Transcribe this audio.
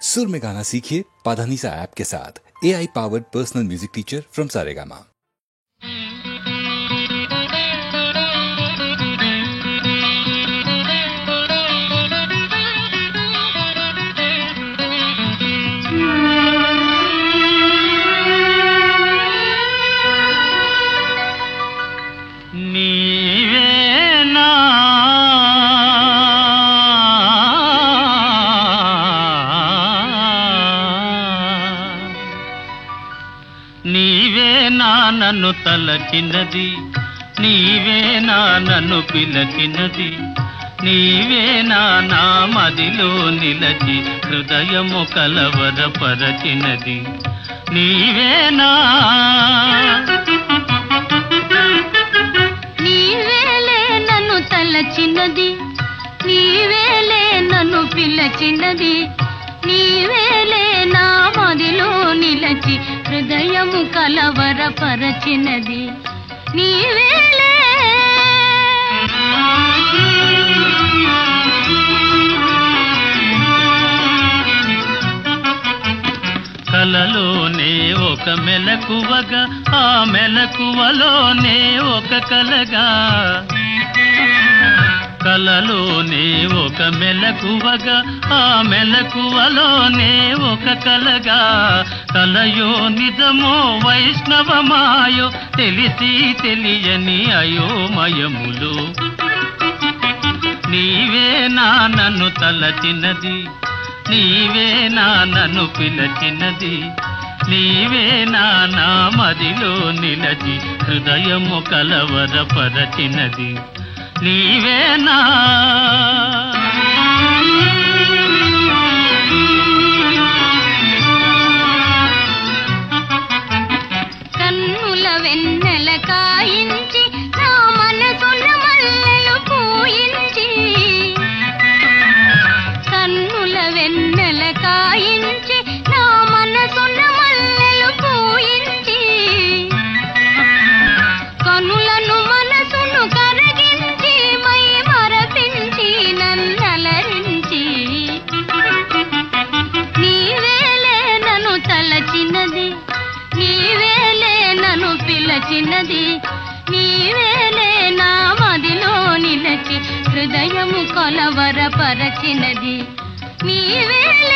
सुर में गाना सीखिए पाधानीसा ऐप के साथ। AI powered personal music teacher from Saregama. నన్ను తలచినది నీవే, నా నన్ను పిలచినది నీవే, నా మదిలో నిలచి హృదయము కలవరపరచినది నీవేనా. నీవేలే నన్ను తలచినది నీవేలే నన్ను పిలచినది నీవేలే, నా మదిలో నిలచి హృదయము కలవరపరచినది నీవేలే. కలలోనే ఒక మెలకువగా, ఆ మెలకువలోనే ఒక కలగా, కలలోనే ఒక మెలకువగా, ఆ మెలకువలోనే ఒక కలగా, కలయో నిజమో వైష్ణవమాయో తెలిసి తెలియని అయోమయములు నీవే, నా నన్ను తలచినది నీవే, నా నన్ను పిలచినది నీవే, నా మదిలో నిలచి హృదయము కలవరపరచినది నీవేనా. కన్నుల వెన్నెల కాయించి నా మనసున మల్లెలు పూయించి, కన్నుల వెన్నెల కాయించి నా మనసున మల్లెలు పూయించి, కనులను మనసును కరగించి మై మరపించి నన్నలరించి నీవేలే నన్ను తలచినది నీవేలే నన్ను పిలచినది నీవేలే, నా మదిలో నిలచి హృదయము కొలవరపరచినది నీవేలే.